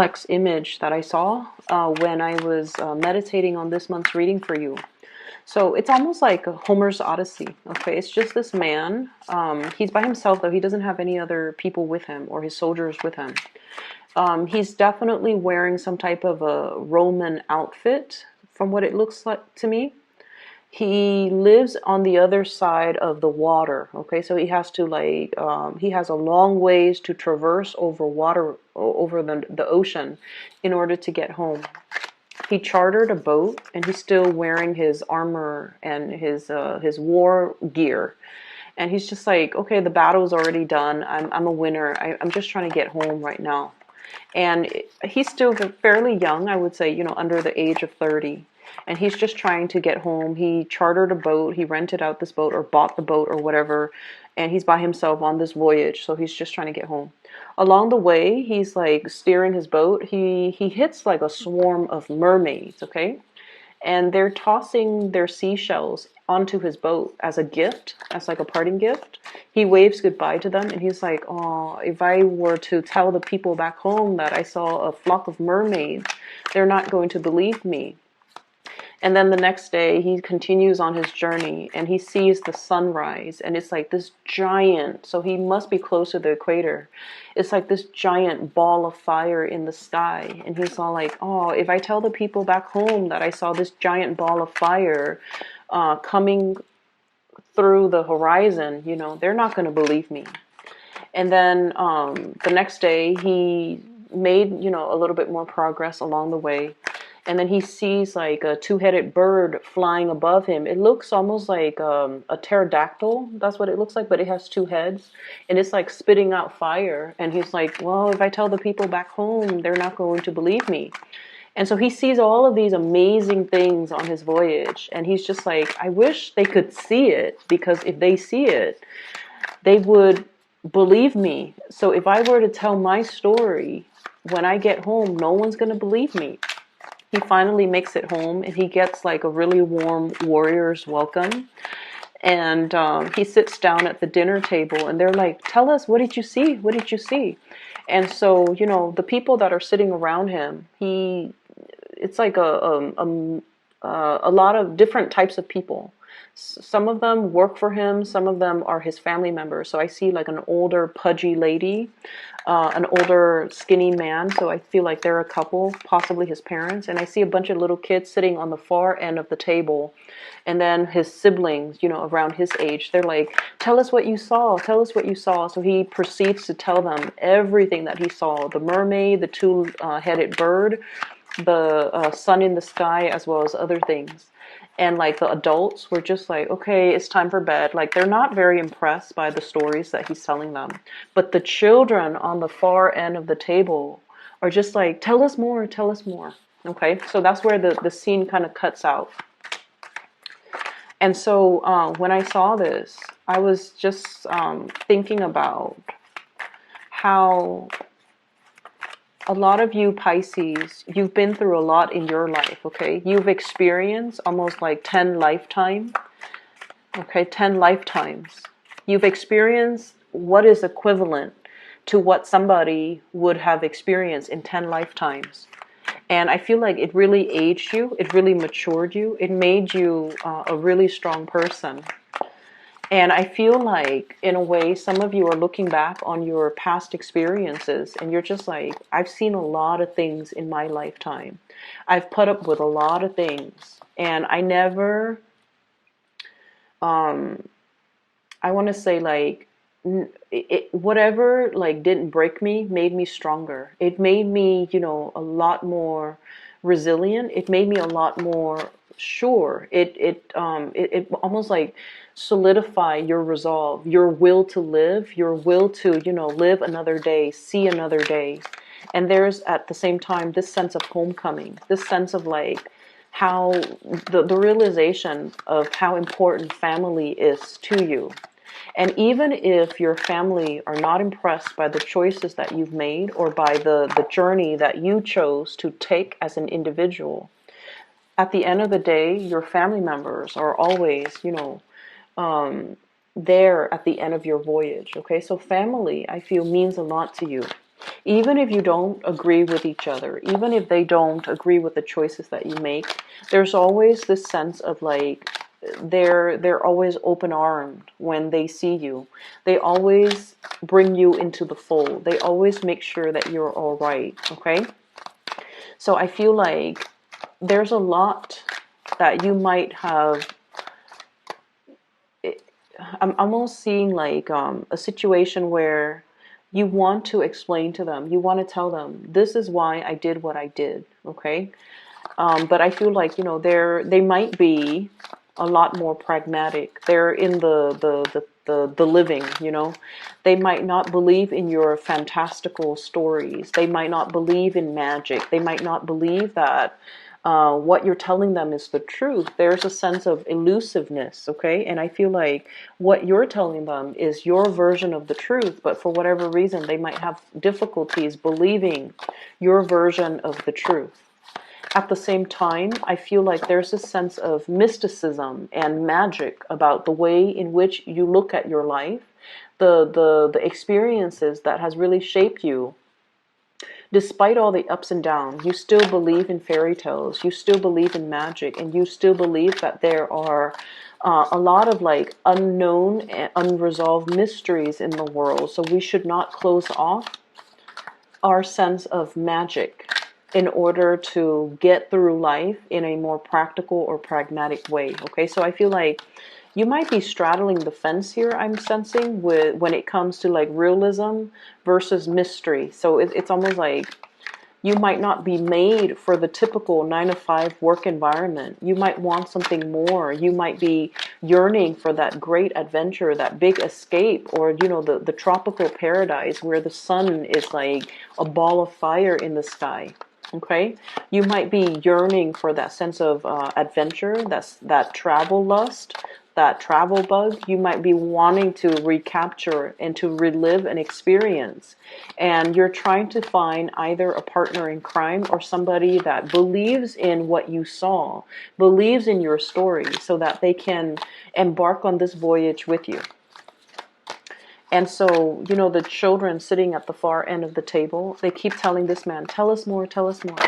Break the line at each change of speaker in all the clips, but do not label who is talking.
complex image that I saw when I was meditating on this month's reading for you. So it's almost like Homer's Odyssey. Okay, it's just this man. He's by himself though. He doesn't have any other people with him or his soldiers with him. He's definitely wearing some type of a Roman outfit, from what it looks like to me. He lives on the other side of the water. Okay, so he has to he has a long ways to traverse over water, over the ocean, in order to get home. He chartered a boat, and he's still wearing his armor and his war gear. And he's just like, okay, the battle's already done. I'm a winner. I'm just trying to get home right now. And he's still fairly young, I would say, under the age of 30. And he's just trying to get home. He chartered a boat. He rented out this boat or bought the boat or whatever. And he's by himself on this voyage. So he's just trying to get home. Along the way, he's like steering his boat. He hits like a swarm of mermaids, okay? And they're tossing their seashells onto his boat as a gift, as like a parting gift. He waves goodbye to them, and he's like, oh, if I were to tell the people back home that I saw a flock of mermaids, they're not going to believe me. And then the next day, he continues on his journey, and he sees the sunrise, and it's like this giant, so he must be close to the equator. It's like this giant ball of fire in the sky, and he's all like, oh, if I tell the people back home that I saw this giant ball of fire coming through the horizon, they're not going to believe me. And then the next day, he made, a little bit more progress along the way. And then he sees like a two-headed bird flying above him. It looks almost like a pterodactyl. That's what it looks like, but it has two heads. And it's like spitting out fire. And he's like, well, if I tell the people back home, they're not going to believe me. And so he sees all of these amazing things on his voyage. And he's just like, I wish they could see it, because if they see it, they would believe me. So if I were to tell my story when I get home, no one's going to believe me. He finally makes it home, and he gets like a really warm warrior's welcome. And he sits down at the dinner table, and they're like, tell us, what did you see? What did you see? And so, the people that are sitting around him, it's like a lot of different types of people. Some of them work for him. Some of them are his family members. So I see like an older pudgy lady, an older skinny man. So I feel like they're a couple, possibly his parents. And I see a bunch of little kids sitting on the far end of the table. And then his siblings, around his age, they're like, tell us what you saw. Tell us what you saw. So he proceeds to tell them everything that he saw. The mermaid, the two-headed bird, the sun in the sky, as well as other things. And like the adults were just like, okay, it's time for bed. Like they're not very impressed by the stories that he's telling them. But the children on the far end of the table are just like, tell us more, tell us more. Okay, so that's where the scene kind of cuts out. And so when I saw this, I was just thinking about how a lot of you Pisces, you've been through a lot in your life, okay? You've experienced almost like 10 lifetimes, okay? 10 lifetimes. You've experienced what is equivalent to what somebody would have experienced in 10 lifetimes. And I feel like it really aged you. It really matured you. It made you a really strong person. And I feel like, in a way, some of you are looking back on your past experiences, and you're just like, I've seen a lot of things in my lifetime. I've put up with a lot of things. And I never, I want to say like, whatever like didn't break me made me stronger. It made me, a lot more resilient. It made me a lot more sure. It almost like solidify your resolve, your will to live, your will to, live another day, see another day. And there's at the same time this sense of homecoming, this sense of like how the realization of how important family is to you. And even if your family are not impressed by the choices that you've made or by the journey that you chose to take as an individual, at the end of the day, your family members are always, there at the end of your voyage. Okay, so family, I feel, means a lot to you. Even if you don't agree with each other, even if they don't agree with the choices that you make, there's always this sense of like, they're always open-armed when they see you. They always bring you into the fold. They always make sure that you're all right, okay? So I feel like there's a lot that you might have. I'm almost seeing like a situation where you want to explain to them, you want to tell them, this is why I did what I did, okay? But I feel like, you know, they might be a lot more pragmatic. They're in the living, you know. They might not believe in your fantastical stories. They might not believe in magic. They might not believe that what you're telling them is the truth. There's a sense of elusiveness, okay? And I feel like what you're telling them is your version of the truth, but for whatever reason, they might have difficulties believing your version of the truth. At the same time, I feel like there's a sense of mysticism and magic about the way in which you look at your life, the experiences that has really shaped you. Despite all the ups and downs, you still believe in fairy tales, you still believe in magic, and you still believe that there are a lot of like unknown and unresolved mysteries in the world. So we should not close off our sense of magic in order to get through life in a more practical or pragmatic way. Okay, so I feel like you might be straddling the fence here, I'm sensing, with when it comes to like realism versus mystery. So it's almost like you might not be made for the typical 9 to 5 work environment. You might want something more. You might be yearning for that great adventure, that big escape, or, you know, the tropical paradise where the sun is like a ball of fire in the sky. Okay, you might be yearning for that sense of adventure, that travel lust, that travel bug. You might be wanting to recapture and to relive an experience, and you're trying to find either a partner in crime or somebody that believes in what you saw, believes in your story, so that they can embark on this voyage with you. And so, you know, the children sitting at the far end of the table, they keep telling this man, tell us more, tell us more.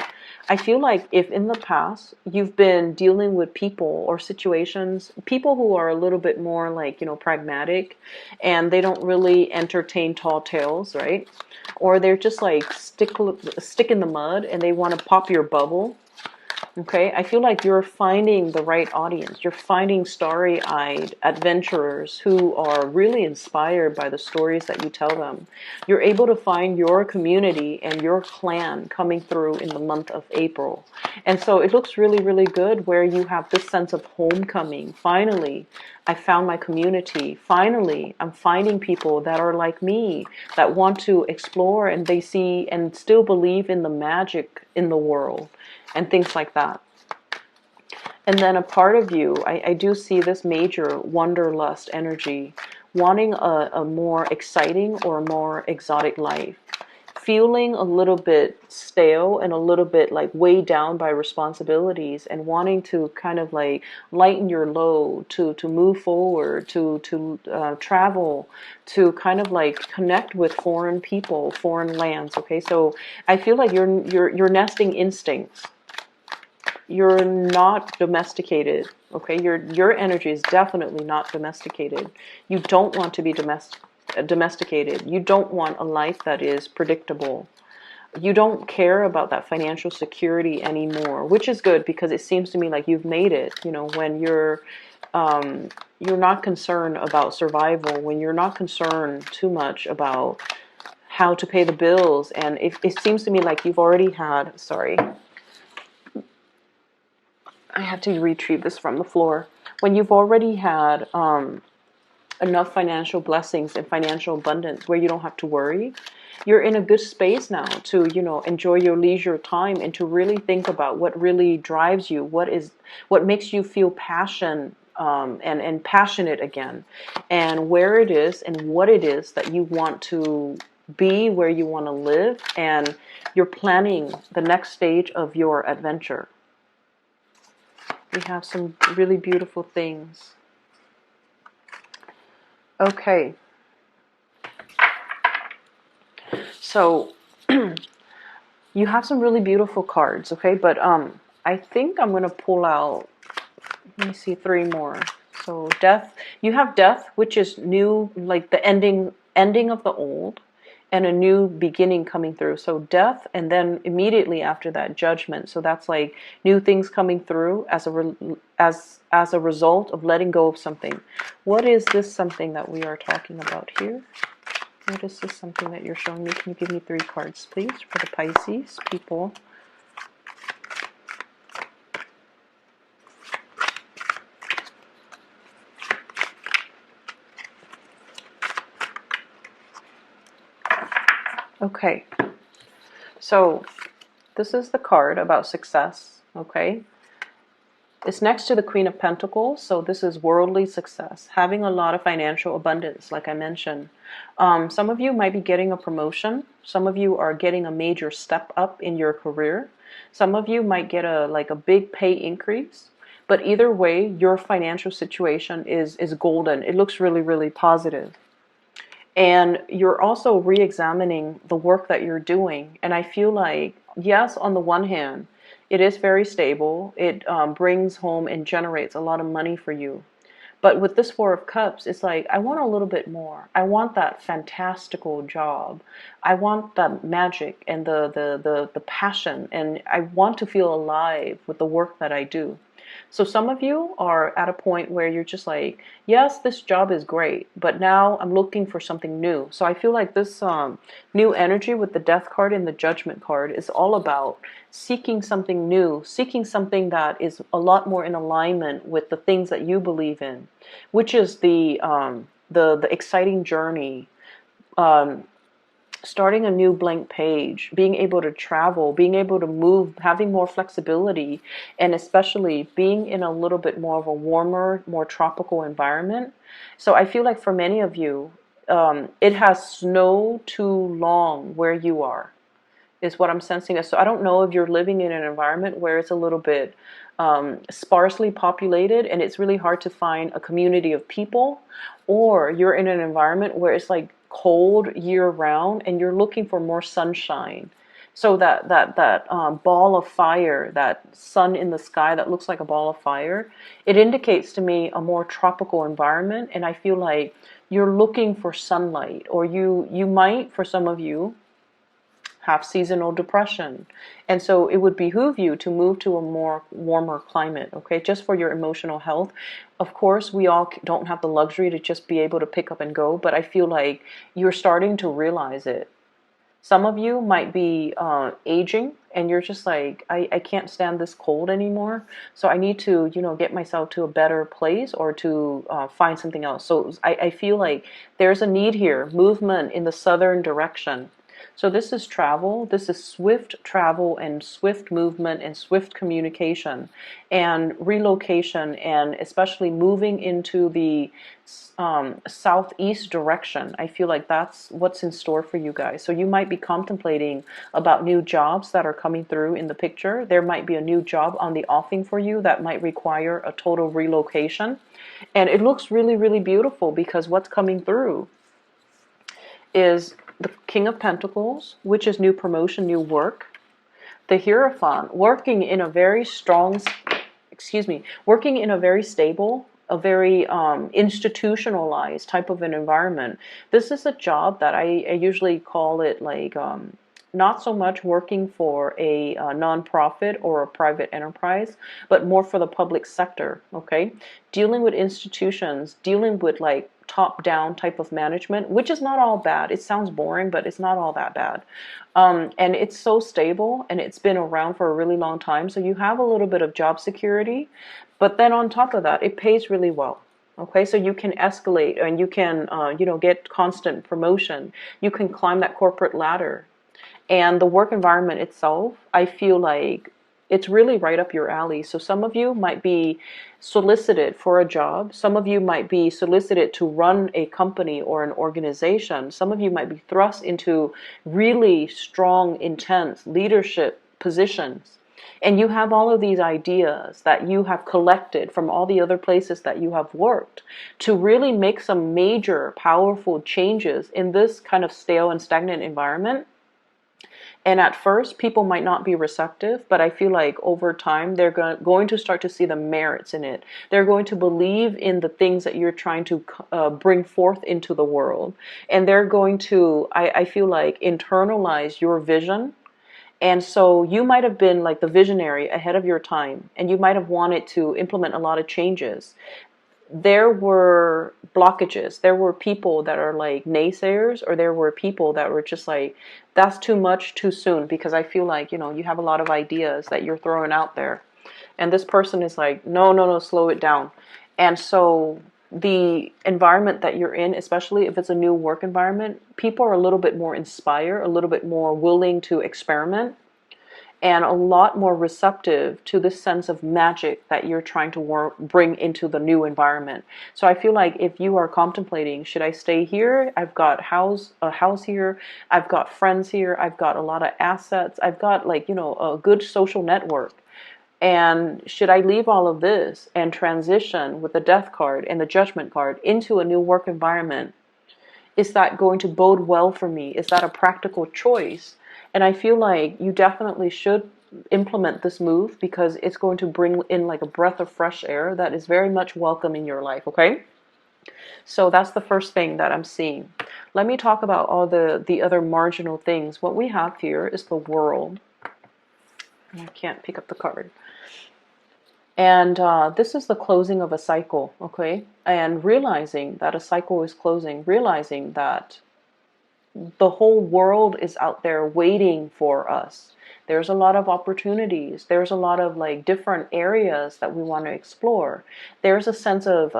I feel like if in the past you've been dealing with people or situations, people who are a little bit more like, you know, pragmatic, and they don't really entertain tall tales, right? Or they're just like stick in the mud and they want to pop your bubble. Okay, I feel like you're finding the right audience. You're finding starry-eyed adventurers who are really inspired by the stories that you tell them. You're able to find your community and your clan coming through in the month of April. And so it looks really, really good where you have this sense of homecoming. Finally, I found my community. Finally, I'm finding people that are like me, that want to explore, and they see and still believe in the magic in the world and things like that. And then a part of you, I do see this major wanderlust energy, wanting a more exciting or more exotic life, feeling a little bit stale and a little bit like weighed down by responsibilities, and wanting to kind of like lighten your load, to move forward, to travel, to kind of like connect with foreign people, foreign lands. Okay, so I feel like your nesting instincts. You're not domesticated, okay? Your energy is definitely not domesticated. You don't want to be domesticated. You don't want a life that is predictable. You don't care about that financial security anymore, which is good because it seems to me like you've made it, you know, when you're not concerned about survival, when you're not concerned too much about how to pay the bills, and it seems to me like you've already had, sorry, I have to retrieve this from the floor. When you've already had enough financial blessings and financial abundance where you don't have to worry, you're in a good space now to, you know, enjoy your leisure time and to really think about what really drives you, what makes you feel passion and passionate again, and where it is and what it is that you want to be, where you want to live, and you're planning the next stage of your adventure. We have some really beautiful things. Okay. So You have some really beautiful cards, okay? But I think I'm going to pull out, let me see, 3 more. So death, you have death, which is new, like the ending of the old, and a new beginning coming through. So death, and then immediately after that, judgment. So that's like new things coming through as a result of letting go of something. What is this something that we are talking about here? What is this something that you're showing me? Can you give me 3 cards, please, for the Pisces people? Okay, so this is the card about success, okay? It's next to the Queen of Pentacles, so this is worldly success, having a lot of financial abundance, like I mentioned. Some of you might be getting a promotion. Some of you are getting a major step up in your career. Some of you might get a big pay increase. But either way, your financial situation is golden. It looks really, really positive. And you're also re-examining the work that you're doing. And I feel like, yes, on the one hand, it is very stable. It brings home and generates a lot of money for you. But with this 4 of Cups, it's like, I want a little bit more. I want that fantastical job. I want that magic and the passion. And I want to feel alive with the work that I do. So some of you are at a point where you're just like, yes, this job is great, but now I'm looking for something new. So I feel like this new energy with the Death card and the Judgment card is all about seeking something new, seeking something that is a lot more in alignment with the things that you believe in, which is the exciting journey, starting a new blank page, being able to travel, being able to move, having more flexibility, and especially being in a little bit more of a warmer, more tropical environment. So I feel like for many of you, it has snowed too long where you are, is what I'm sensing. So I don't know if you're living in an environment where it's a little bit sparsely populated and it's really hard to find a community of people, or you're in an environment where it's like cold year round and you're looking for more sunshine. So that ball of fire, that sun in the sky that looks like a ball of fire, it indicates to me a more tropical environment. And I feel like you're looking for sunlight, or you might, for some of you, have seasonal depression. And so it would behoove you to move to a more warmer climate, okay, just for your emotional health. Of course, we all don't have the luxury to just be able to pick up and go, but I feel like you're starting to realize it. Some of you might be aging and you're just like, I can't stand this cold anymore. So I need to, get myself to a better place, or to find something else. So I feel like there's a need here, movement in the southern direction. So this is travel. This is swift travel and swift movement and swift communication and relocation, and especially moving into the southeast direction. I feel like that's what's in store for you guys. So you might be contemplating about new jobs that are coming through in the picture. There might be a new job on the offing for you that might require a total relocation. And it looks really, really beautiful, because what's coming through is the King of Pentacles, which is new promotion, new work. The Hierophant, working in a very strong, working in a very stable, a very institutionalized type of an environment. This is a job that I usually call it like not so much working for a nonprofit or a private enterprise, but more for the public sector, okay? Dealing with institutions, dealing with like top-down type of management, which is not all bad. It sounds boring, but it's not all that bad. And it's so stable, and it's been around for a really long time, so you have a little bit of job security, but then on top of that, it pays really well. Okay, so you can escalate, and you can, get constant promotion. You can climb that corporate ladder. And the work environment itself, I feel like it's really right up your alley. So some of you might be solicited for a job. Some of you might be solicited to run a company or an organization. Some of you might be thrust into really strong, intense leadership positions. And you have all of these ideas that you have collected from all the other places that you have worked to really make some major, powerful changes in this kind of stale and stagnant environment. And at first, people might not be receptive, but I feel like over time, they're going to start to see the merits in it. They're going to believe in the things that you're trying to bring forth into the world. And they're going to, I feel like, internalize your vision. And so you might have been like the visionary ahead of your time, and you might have wanted to implement a lot of changes. There were blockages. There were people that are like naysayers, or there were people that were just like, that's too much too soon, because I feel like, you have a lot of ideas that you're throwing out there. And this person is like, no, no, no, slow it down. And so the environment that you're in, especially if it's a new work environment, people are a little bit more inspired, a little bit more willing to experiment, and a lot more receptive to this sense of magic that you're trying to bring into the new environment. So I feel like if you are contemplating, should I stay here? I've got a house here. I've got friends here. I've got a lot of assets. I've got like, a good social network. And should I leave all of this and transition with the death card and the judgment card into a new work environment? Is that going to bode well for me? Is that a practical choice? And I feel like you definitely should implement this move, because it's going to bring in like a breath of fresh air that is very much welcome in your life, okay? So that's the first thing that I'm seeing. Let me talk about all the other marginal things. What we have here is the World. I can't pick up the card. And this is the closing of a cycle, okay? And realizing that a cycle is closing, realizing that the whole world is out there waiting for us. There's a lot of opportunities. There's a lot of like different areas that we want to explore. There's a sense of,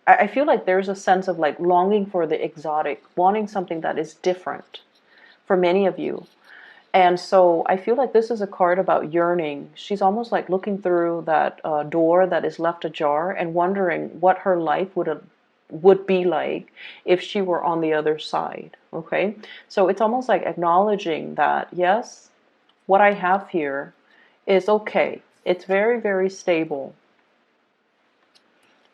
I feel like there's a sense of like longing for the exotic, wanting something that is different for many of you. And so I feel like this is a card about yearning. She's almost like looking through that door that is left ajar and wondering what her life would be like if she were on the other side. Okay, so it's almost like acknowledging that, yes, what I have here is okay. It's very, very stable.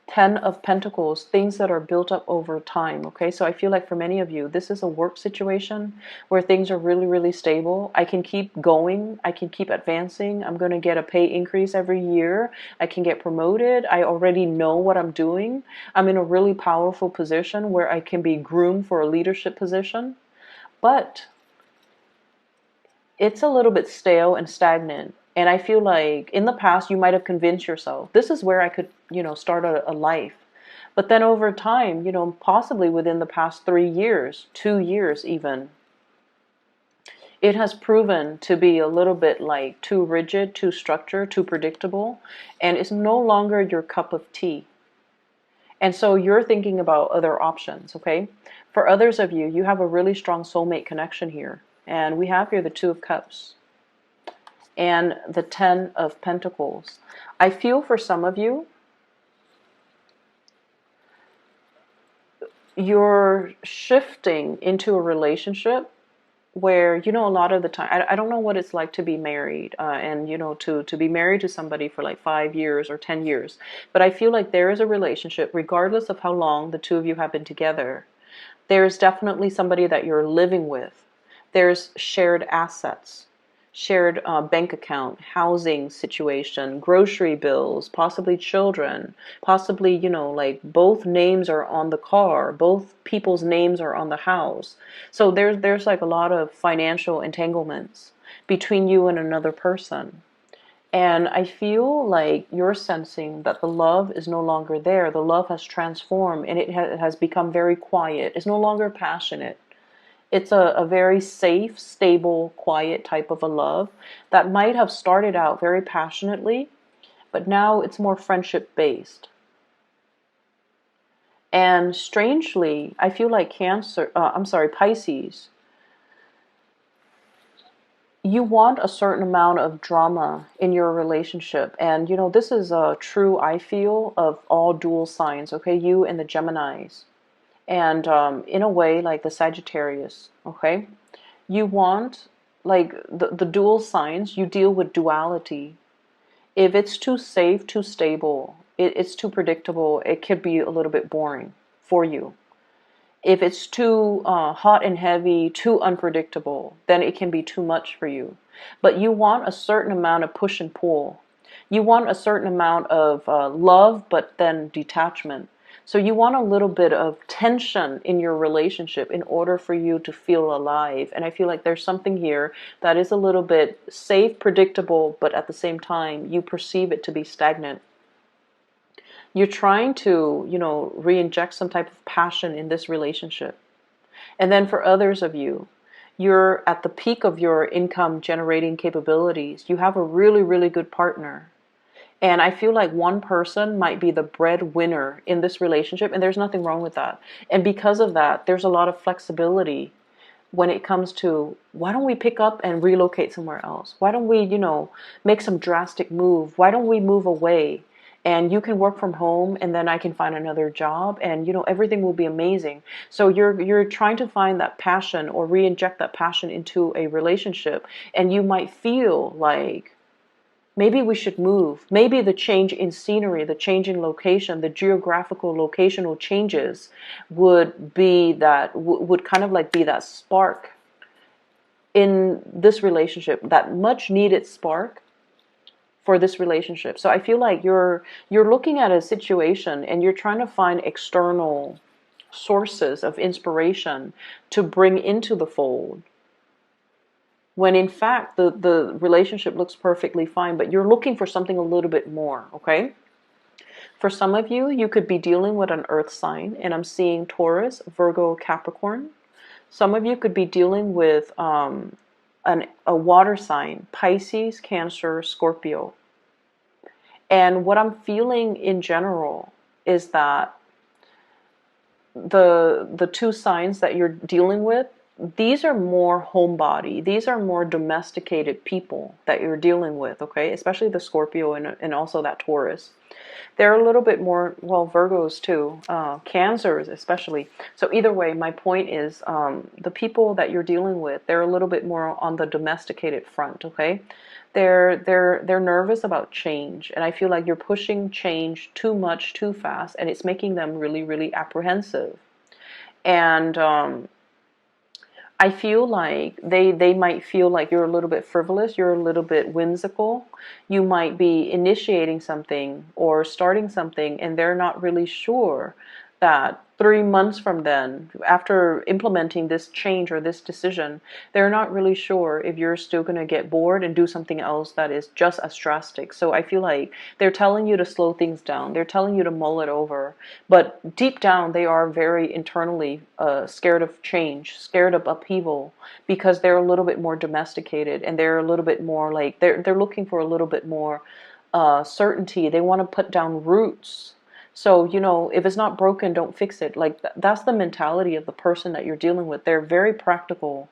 10 of Pentacles, things that are built up over time, okay? So I feel like for many of you, this is a work situation where things are really, really stable. I can keep going. I can keep advancing. I'm going to get a pay increase every year. I can get promoted. I already know what I'm doing. I'm in a really powerful position where I can be groomed for a leadership position. But it's a little bit stale and stagnant. And I feel like in the past, you might have convinced yourself, this is where I could, start a life. But then over time, possibly within the past 3 years, 2 years even, it has proven to be a little bit like too rigid, too structured, too predictable, and it's no longer your cup of tea. And so you're thinking about other options, okay? For others of you, you have a really strong soulmate connection here. And we have here the Two of Cups and the 10 of Pentacles. I feel for some of you, you're shifting into a relationship where, a lot of the time, I don't know what it's like to be married and, to be married to somebody for like 5 years or 10 years. But I feel like there is a relationship, regardless of how long the two of you have been together. There's definitely somebody that you're living with. There's shared assets, shared bank account, housing situation, grocery bills, possibly children, possibly, like both names are on the car, both people's names are on the house. So there's like a lot of financial entanglements between you and another person. And I feel like you're sensing that the love is no longer there. The love has transformed, and it has become very quiet. It's no longer passionate. It's a very safe, stable, quiet type of a love that might have started out very passionately, but now it's more friendship-based. And strangely, I feel like Pisces, you want a certain amount of drama in your relationship. And, this is true, I feel, of all dual signs, okay? You and the Geminis. And in a way, like the Sagittarius, okay? You want, like, the dual signs, you deal with duality. If it's too safe, too stable, it's too predictable, it could be a little bit boring for you. If it's too hot and heavy, too unpredictable, then it can be too much for you. But you want a certain amount of push and pull. You want a certain amount of love, but then detachment. So you want a little bit of tension in your relationship in order for you to feel alive. And I feel like there's something here that is a little bit safe, predictable, but at the same time, you perceive it to be stagnant. You're trying to, re-inject some type of passion in this relationship. And then for others of you, you're at the peak of your income generating capabilities. You have a really, really good partner. And I feel like one person might be the breadwinner in this relationship, and there's nothing wrong with that. And because of that, there's a lot of flexibility when it comes to, why don't we pick up and relocate somewhere else? Why don't we, make some drastic move? Why don't we move away? And you can work from home, and then I can find another job, and everything will be amazing. So you're trying to find that passion or re-inject that passion into a relationship, and you might feel like, maybe we should move. Maybe the change in scenery, the change in location, the geographical locational changes would be that, would kind of like be that spark in this relationship, that much needed spark for this relationship. So I feel like you're looking at a situation and you're trying to find external sources of inspiration to bring into the fold, when in fact the relationship looks perfectly fine, but you're looking for something a little bit more, okay? For some of you, you could be dealing with an earth sign, and I'm seeing Taurus, Virgo, Capricorn. Some of you could be dealing with a water sign, Pisces, Cancer, Scorpio. And what I'm feeling in general is that the two signs that you're dealing with, these are more homebody. These are more domesticated people that you're dealing with, okay? Especially the Scorpio and also that Taurus. They're a little bit more, well, Virgos too, Cancers especially. So either way, my point is the people that you're dealing with, they're a little bit more on the domesticated front, okay? They're nervous about change, and I feel like you're pushing change too much, too fast, and it's making them really, really apprehensive. And I feel like they might feel like you're a little bit frivolous, you're a little bit whimsical. You might be initiating something or starting something, and they're not really sure that 3 months from then, after implementing this change or this decision, they're not really sure if you're still going to get bored and do something else that is just as drastic. So I feel like they're telling you to slow things down. They're telling you to mull it over. But deep down, they are very internally scared of change, scared of upheaval, because they're a little bit more domesticated, and they're a little bit more like, they're looking for a little bit more certainty. They want to put down roots. So, if it's not broken, don't fix it. Like, that's the mentality of the person that you're dealing with. They're very practical.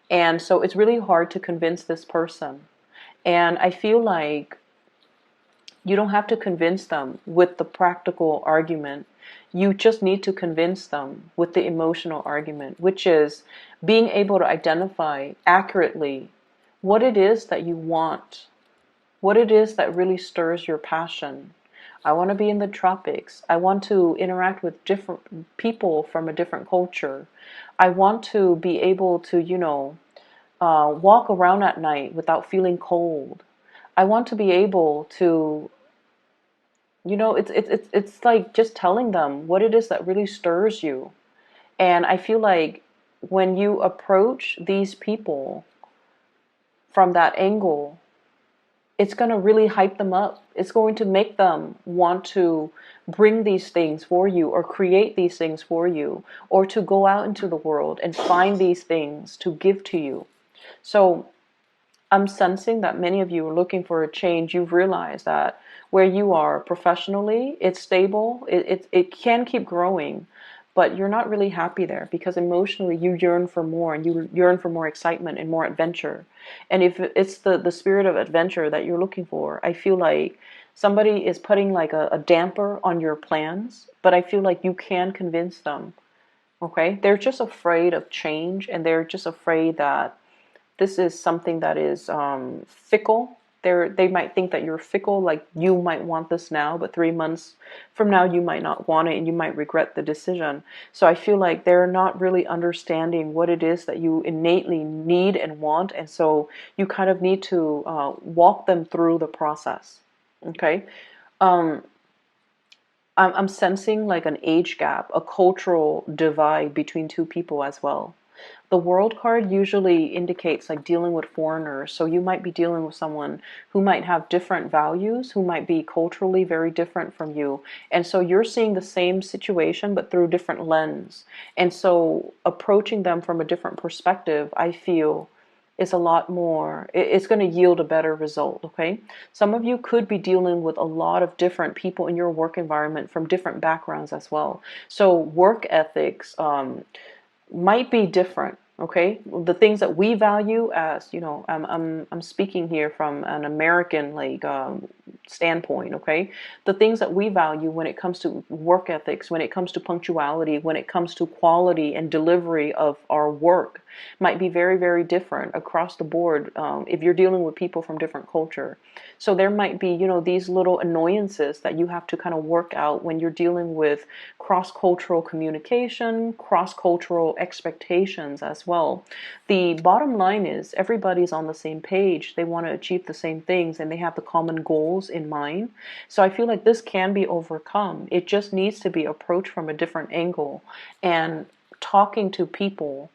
And so it's really hard to convince this person. And I feel like you don't have to convince them with the practical argument. You just need to convince them with the emotional argument, which is being able to identify accurately what it is that you want, what it is that really stirs your passion. I want to be in the tropics. I want to interact with different people from a different culture. I want to be able to, walk around at night without feeling cold. I want to be able to, it's like just telling them what it is that really stirs you. And I feel like when you approach these people from that angle, it's going to really hype them up. It's going to make them want to bring these things for you, or create these things for you, or to go out into the world and find these things to give to you. So I'm sensing that many of you are looking for a change. You've realized that where you are professionally, it's stable. It can keep growing, but you're not really happy there, because emotionally you yearn for more, and you yearn for more excitement and more adventure. And if it's the spirit of adventure that you're looking for, I feel like somebody is putting like a damper on your plans, but I feel like you can convince them, okay? They're just afraid of change, and they're just afraid that this is something that is fickle. They might think that you're fickle, like you might want this now, but 3 months from now you might not want it and you might regret the decision. So I feel like they're not really understanding what it is that you innately need and want, and so you kind of need to walk them through the process. Okay. um, I'm sensing like an age gap, a cultural divide between two people as well. The world card usually indicates like dealing with foreigners. So you might be dealing with someone who might have different values, who might be culturally very different from you. And so you're seeing the same situation, but through different lens. And so approaching them from a different perspective, I feel, is a lot more, it's going to yield a better result. Okay. Some of you could be dealing with a lot of different people in your work environment from different backgrounds as well. So work ethics, might be different. Okay, the things that we value, as you know, I'm speaking here from an American like standpoint. Okay, the things that we value when it comes to work ethics, when it comes to punctuality, when it comes to quality and delivery of our work, might be very, very different across the board, if you're dealing with people from different culture. So there might be, you know, these little annoyances that you have to kind of work out when you're dealing with cross-cultural communication, cross-cultural expectations as well. The bottom line is everybody's on the same page. They want to achieve the same things and they have the common goals in mind. So I feel like this can be overcome. It just needs to be approached from a different angle, and talking to people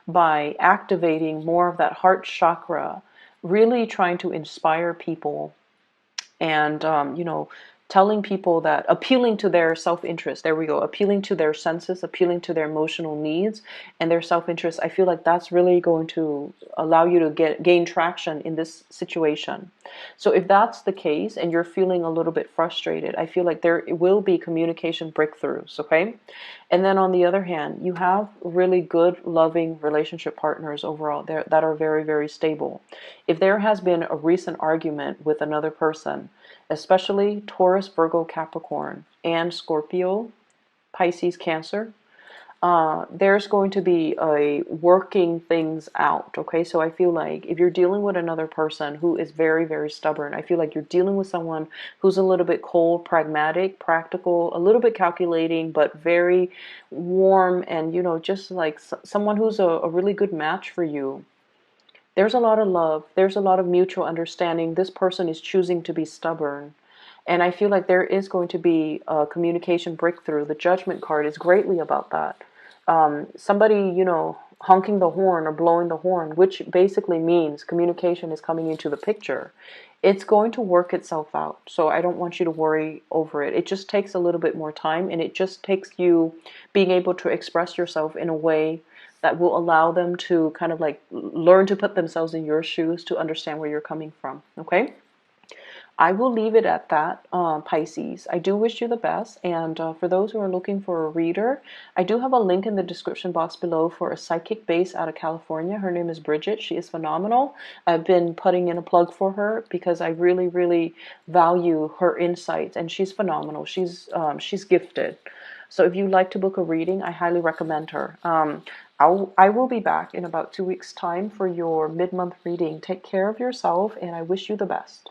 by activating more of that heart chakra, really trying to inspire people, and you know, telling people that, appealing to their self-interest, there we go, appealing to their senses, appealing to their emotional needs and their self-interest. I feel like that's really going to allow you to gain traction in this situation. So if that's the case and you're feeling a little bit frustrated, I feel like there will be communication breakthroughs. Okay. And then on the other hand, you have really good, loving relationship partners overall there that are very, very stable. If there has been a recent argument with another person, especially Taurus, Virgo, Capricorn, and Scorpio, Pisces, Cancer, there's going to be a working things out. Okay, so I feel like if you're dealing with another person who is very, very stubborn, I feel like you're dealing with someone who's a little bit cold, pragmatic, practical, a little bit calculating, but very warm, and you know, just like someone who's a really good match for you. There's a lot of love, there's a lot of mutual understanding. This person is choosing to be stubborn. And I feel like there is going to be a communication breakthrough. The Judgment card is greatly about that. Somebody, you know, honking the horn or blowing the horn, which basically means communication is coming into the picture. It's going to work itself out. So I don't want you to worry over it. It just takes a little bit more time, and it just takes you being able to express yourself in a way that will allow them to kind of like learn to put themselves in your shoes to understand where you're coming from. Okay? I will leave it at that, Pisces. I do wish you the best. And for those who are looking for a reader, I do have a link in the description box below for a psychic base out of California. Her name is Bridget. She is phenomenal. I've been putting in a plug for her because I really, really value her insights. And she's phenomenal. She's gifted. So if you'd like to book a reading, I highly recommend her. I will be back in about 2 weeks' time for your mid-month reading. Take care of yourself, and I wish you the best.